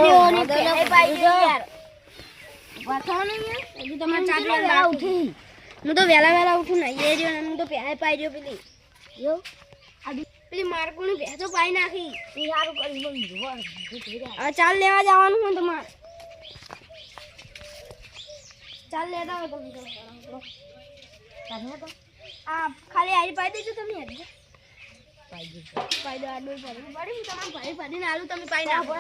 એરિયોની પહેલા પાઈ ગયો યાર વાથો નહીં યાર હજી તમાર ચાટલો વેલા ઉઠી હું તો વેલા ઉઠું ને એરિયો હું તો પહેલા પાઈ ગયો પેલી યો આ પેલી માર્કોની ભે તો પાઈ નાખી એ સારું કરી આ ચાલ લેવા જવાનું હોય તમારે ચાલ લેતા આવો તમે તો આ ખાલી આરી પાઈ દેજો તમે યાર પાઈ દો આડો પડી હું તમારે ભાઈ પડીને આલુ તમે પાઈ નાખો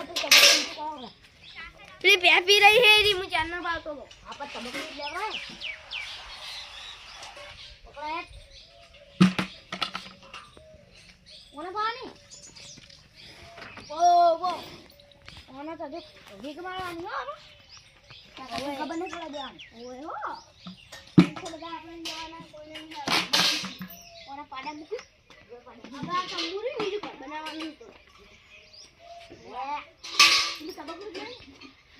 પેલી ભે પી રહી હે રી હું ચાર ના પાવતો આપા તબક લેવા પકડા ઓને પાણી ઓ ઓને તો દેખ ભીખ મારવાની હો ખબર ન પડે દેવાની ઓય હો બધા આપણે જવાના કોઈને ઓને પાડા મૂકી આબા તંબુરી બીજું બનાવવાનું તો લે તબક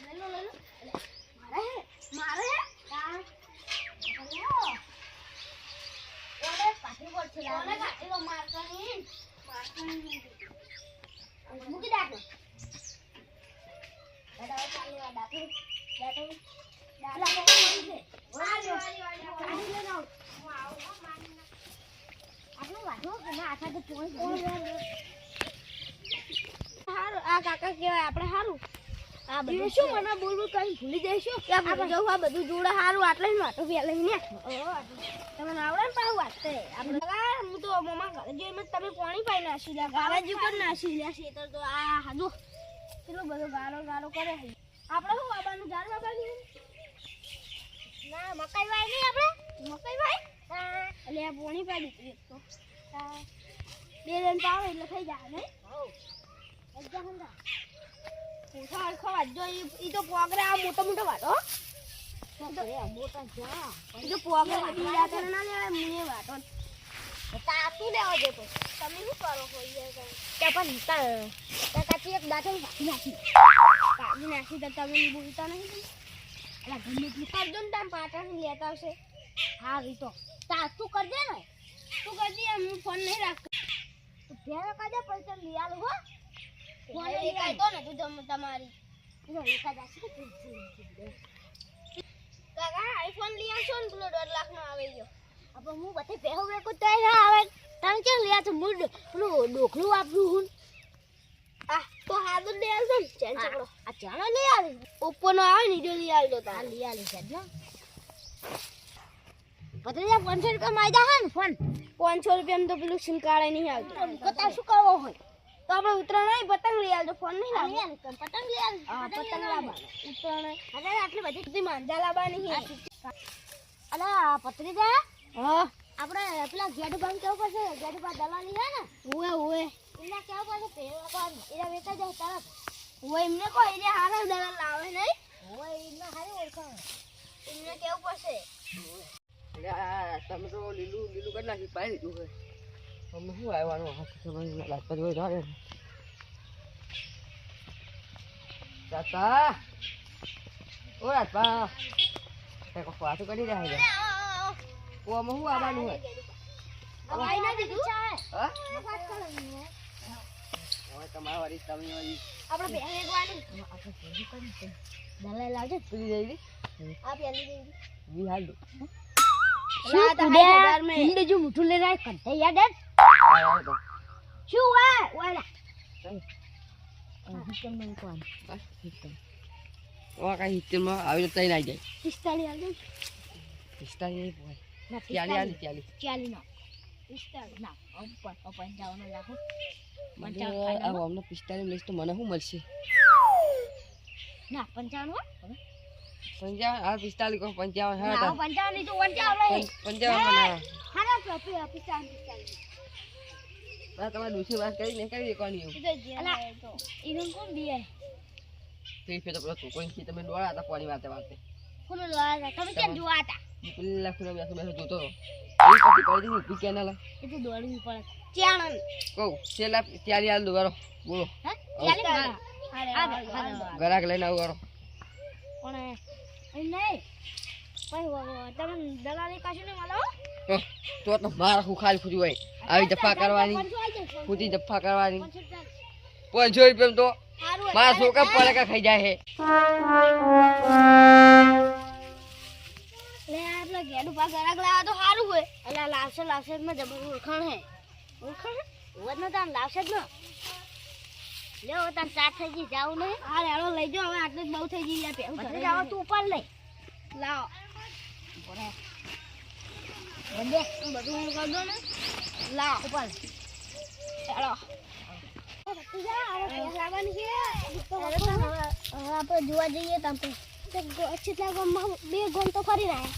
લે લો મારે કા ઓને પાટી પર છે ઓને કાટી લો મારવાની મૂકી દાખલો દાદા ચાલી વા દાખલો દાદા પકડી છે વાલી લે ના હું આવું માની આપણે વાઢો કે ના આખા તો પોઈ હારું આ કાકા કેવાય આપણે હારું આ બધું શું મને બોલવું કઈ ભૂલી જઈશું કે આપણે જવું આ બધું જોડે હારું આટલે જ વાટો પેલે ને તમને આવડે ને પાછું વાટતે આપણે હું તો મમ્મા ઘરે જઈને તમે પાણી પાઈ નાસી લે ગારાજી પર નાસી લે શેતર તો આ હાજો કેટલો બધો ગારો કરે આપણે શું બાબાનું ઝાડ બાબા ના મકાઈ વાય નહીં આપણે મકાઈ વાય એટલે આ પાણી પાઈ દીધું એક તો બે જણ પાવે એટલે થઈ જાય નહીં એકદમ હંગા પૂછા ખવા જો ઈ તો પોગરે આ મોટો વાટો મોટા જા ઈ તો પોગરે બીજા તને ના લેવાય મુએ વાટો તાતું લેવા દે તો તમે શું કરો છો યાર કે પણ કાચી એક દાંતણ કાઢી નાખી તો તમે બોલતા નહીં અલા ગમે તું કરજો ને તમે પાટા લેતા આવશે હા રી તો તાતું કરજે ને તું કરજે હું ફોન નહીં રાખતો તું ફેર કાજે પૈસા લઈ આલ હો ફોન લઈ કાઢો ને તું તમારી નો એકા દાસી કાકા આઈફોન લઈ આવશો ને પેલો 1.5 લાખ નો આવી ગયો આપણે હું બતે ભેહો વેકો તો આવે તમે કેમ લઈ આવશો મુડ પેલું ડોખલું આપલું હું આ તો હાદું લઈ આવશો ને ચેન ચકડો આ ચાનો લઈ આવી ઓપ્પો નો આવે ને ઈડો લઈ આવજો તા લઈ આલી છે ને પતરિયા 500 રૂપિયા માયદા હે ને ફોન 500 રૂપિયા તો પેલું સિમ કાર્ડ નહીં આવતું કતા શું કરવો હોય તો આપણે ઉતરાણ નહીં પતંગ લઈ આવજો ફોન નહીં લાવવાનો પતંગ લઈ આવજો હા પતંગ લાવવાનો ઉતરાણ અરે આટલી બધી માંજા લાવવાની હે અલા પતરિયા હા આપણે પેલા ગેડુબાન કેવું પડશે ગેડુબા દલાલી હે ને ઓએ એના કેવું પડશે પેલા એરા વેચા જાય તરત ઓએ એમને કો એને હારા દલાલ લાવે નહીં ઓએ એમને હારી ઓળખાણ એમને કેવું પડશે તમે તો લીલું કરી નાખી પાઈ દીધું છે અમે શું આવવાનું લાગતા હોય જાણે ચાચા ઓ રાજપા તે વાતો કરી રહ્યા છે ઓ અમે શું આવવાનું હોય આઈ ના દીધું હા ઓય તમારા વારી તમે વારી આપણે બે એકવાની આપણે ભેગી કરી દલાલ લાવજે પેલી જઈ આ પેલી દઈ વી હાલ દો શું તું મે હિંદે જો મુઠું લે રાય કરતે યાદ હે શું હે ઓલા હિસ્ટમ માં કોણ હિસ્ટમ ઓ કાઈ હિસ્ટમ માં આવી તો તઈ ના જાય 45 આલ દે 45 બોય ના 40 ના 45 ના ઉપર 55 લાખો મને આ અમને 45 લઈશ તો મને શું મળશે ના 55 55 આ 45 કો 55 હા ના 55 ની તો 55 55 હારા પ્રોફી 45 આ તમારે દૂસરી વાત કરી ને કરી દેવાની એવું અલા તો ઈરન કોણ દીએ ફેર તો પેલો કોઈ થી તમે ડોળા હતા પાણી વાતે કોનો લાયા તમે કેમ જોવા હતા પેલા ખુના બેસો જોતો એ પછી કરી દીધી ઊભી કેના લા એ તો દોડવી પડે ચાણન કહું છેલ્લા ત્યારે હાલ દો કરો બોલો હે ચાલી ગરાક લઈને આવો કરો પણ એ નહીં પછી તમે દલાલી કાશું ને માલો તો મારા હું ખાલી ખુજી હોય આવી જફા કરવાની ખુદી જફા કરવાની 500 રૂપિયા તો હારું મારા છોકરા પડકા ખાઈ જાય છે લે આપણે ગેડું પા ગરાક લાવા તો સારું હોય એટલે લાવશે માં જબર ઓળખાણ હે વધ ન તાન લાવશે જ ન લેવો તાન ચાર થઈ ગઈ જાવ ને હા રેડો લઈ જાઓ હવે આટલું જ બહુ થઈ ગઈ યાર પેલું ઘરે જાવ તું ઉપર લઈ લાવ બોલે બધું હું કરી દો ને લાવ ઉપર ચાલો આપણે જોવા જઈએ તો અચ્છા ગામમાં બે ગોમ તો ફરી રહ્યા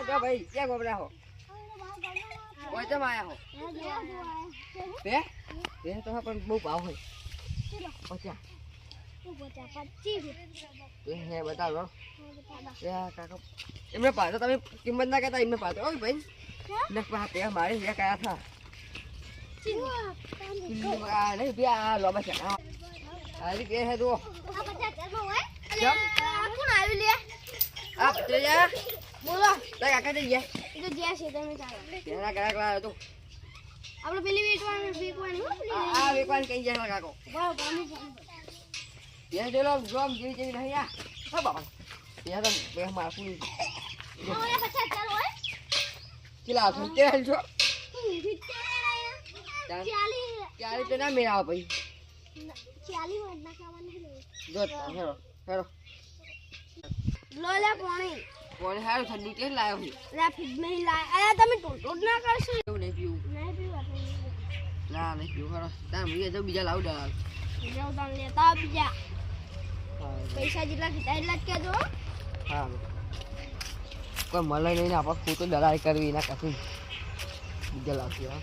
જો ભાઈ ક્યાં ગોબરા હો કોઈ તો આયા હો બે તો હા પણ બહુ ભાવ હોય 50 હે બતાવો કાકા એમને પાછો તમે કિંમત ના કહેતા એમને પાછો ઓય ભાઈ ને પાછે મારે જે કયા થા નહીં બે આ લોબા છે આરી કે હે દો આ પતેજા બોલો લે કાકા દે જા એ તો જ્યાં છે તમે ચાલો તેના કરાક લાવ્યો તો આપણે પેલી વેકવાની હો આ વેકવાન કઈ જાય કાકો ये दे लो जोम जी जी नहीं आ हां बाबा ये तो बे मार पूरी ઓલે પચાસ ચાલો હે किला सुनते हैं जो 40 क्या तो ना मेरा भाई 40 વડના ખાવાનું છે जो हेरो हेरो લોલા પાણી कौन है ठंडी के लायो हूं લા ફિટ નહીં લાય આયા તમે ટોટ ના કરશો क्यों नहीं पीऊ નહીં પીવા ना नहीं पीऊ हेरो ता मुझे तो बीजा लाऊ डाल જાવ તાન લેતા બીજા પૈસા જેટલા કીધા એટલા જ કહેજો हां कोई मलाई नहीं ना आपा फोटो डराई करवी ना कसी बीजा लाती हां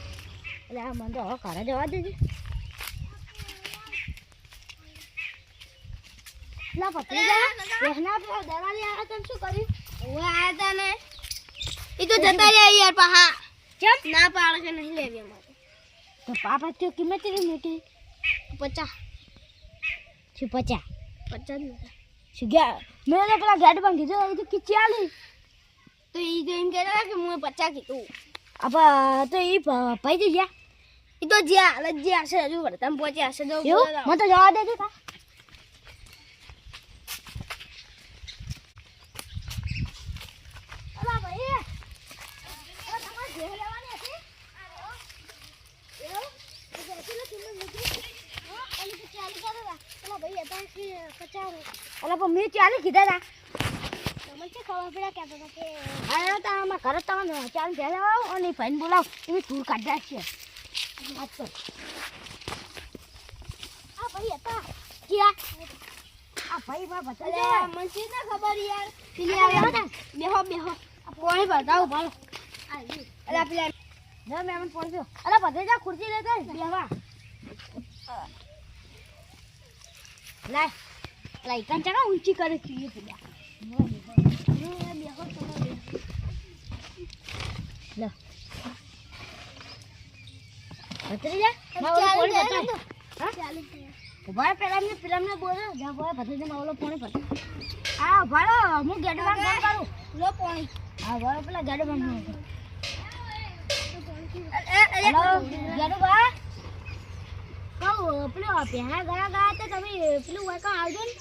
એટલે આ મને તો હવે ઘરે જવા દેજે ના પત્રીજા બેહના પે દલાલી આ તમ શું કર્યું ઓય આયા તા ને ઈ તો જતા રહ્યા યાર પાહા કેમ ના પાડ કે નહીં લેવી અમારે તો પાપા તો કિંમત કેટલી મોટી 50 શું 50 શું ગયા મેં તો પેલા ગાડી માં કીધું એ તો કે 40 તો ઈ તો એમ કહેતા કે હું 50 કીધું આપા તો ઈ ભાઈ જ ગયા ઈ તો જ્યાં લજ્યા હશે હજુ તમે પહોંચ્યા હશે તો મને તો જવા દેજો કા અલા ભાઈ તમારે ઘેર લેવાની હતી એવું તો કેટલી કિંમત મૂકી હા અને તો 40 કરેલા અલા ભાઈ હતા કે 50 અલા પણ મેં 40 કીધા હતા તમને શું ખબર પડ્યા કહેતા હતા કે આયા તા આમાં ઘરે તમને 40 ઘેર આવો અને ભાઈને બોલાવ એ ટૂર કાઢ્યા છે વાત તો આ ભાઈ હતા ક્યાં આ ભાઈ માં બતા મને છે ના ખબર યાર પેલી આવે હતા બેહો કોણે બતાવો ભાલો અલા પેલા ના મેમન પહોંચ્યો અલા ભત્રીજા ખુરશી લેતા બેહવા લાય લાઈકન ચકા ઊંચી કરે છે પેલા બેહો લે ભત્રીજા ના ઓલો કોણે બતાવ હા ઉભા પેલામને બોલો જા બોય ભત્રીજા માં ઓલો કોણે બતાવ આ ભાડો હું ગેડવા ફોન કરું લો પાણી હા ભાડો પેલા ગેડવા ફોન કરું હેલો ગેડવા કહો પેલો પહેલા ગયા તે તમે પેલું હોય કાં આવજો ને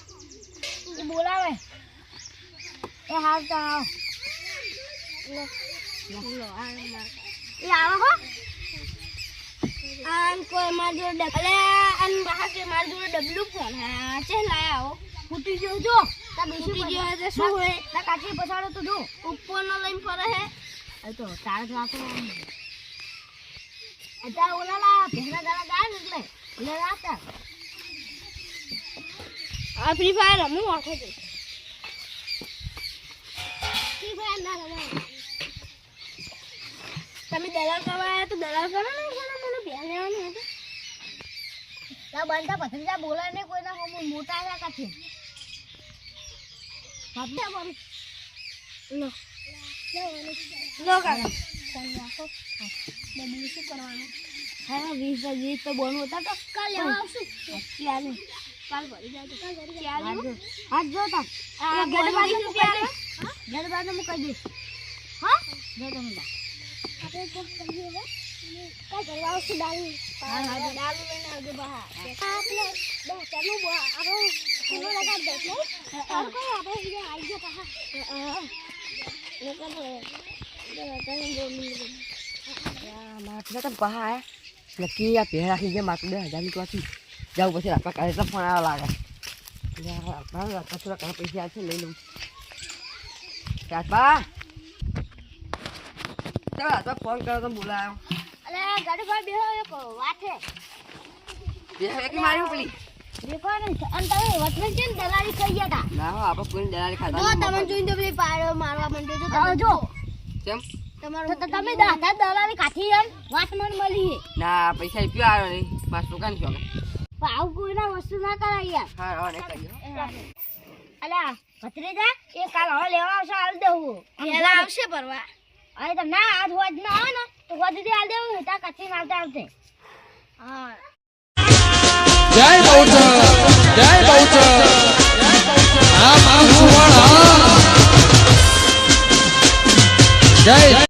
એ બોલાવે એ હાલ તો આવો એ આવો હો આમ કોઈ માર જોડે અલે અન બહાર કે માર જોડે ડબલું ફોન હા છે લાયા આવો ફૂટી ગયો જો તા બીસી ગયો છે શું હોય તા કાચી પછાડો તો જો ઉપરનો લઈને ફરે હે આ તો તાર રાખો અતા ઓલાલા પહેલા દાડા ગા એટલે ઓલે રાતા આ ફ્રી ફાયર રમું આખો તો ફ્રી ફાયર ના રમાય તમે દલાલ કરવા આયા તો દલાલ કરો ને મને બેન લેવાનું હતું તા બંધા ભત્રીજા બોલાય ને કોઈના હમ મોટા આવ્યા કાથી બાપડા બોલ લો કાકા ફોન રાખો ડબલ શું કરવાનું હા 20 તો બોલવું હતા તો કાલે આવશું ચાલે કાલ ભરી જાય તો કાલ ભરી જાય આજ જો તા આ ગડબાજી રૂપિયા ગડબાને હું કહી દઈશ હા જો તમે આપણે કોક કરીએ હવે કઈ કરવા આવશે ડાલી હા ડાલુ લઈને આવજો બહાર આપણે ચાલુ આપણે કિલો લગાડ દે ને તાર કોઈ આપણે અહીંયા આવી ગયા હા લેકન મારા તો પહા આયા નક્કી આ પહેર રાખી ગયા માત્ર 2000 ની જાઉં પછી આપણા કાલે તો ફોન આવવા લાગે આપણા થોડા ઘણા પૈસા છે લઈ લઉં કાચબા ચાલ ફોન કરો તો બોલાયો અલે ગાડી પર બેહો એક વાત છે બેહો એક મારી પેલી દેખો ને અને તમે વચમે છે ને દલાલી થઈ ગયા તા ના હો આપણે કોઈ દલાલી ખાતા જો તમે જોઈને તો પેલી પાડો મારવા માંડ્યો તો જો કેમ તમારું તો તમે દાદા દલાલી કાઠી એમ વાત મન મળી ના પૈસા રૂપિયા આવ્યો નહીં મારા દુકાન છો પણ આવું કોઈના વસ્તુ ના કરાય યાર હા હા નહીં કર્યો અલા ભત્રીજા એ કાલ હવે લેવા આવશે હાલ દેવું પેલા આવશે પરવા અરે તો ના આજ હોજ ના આવે ને તો હોજથી હાલ દેવું હેતા કચ્છી માલતા આવશે હા જય બહુચર જય બહુચર આ મારું વાળા જય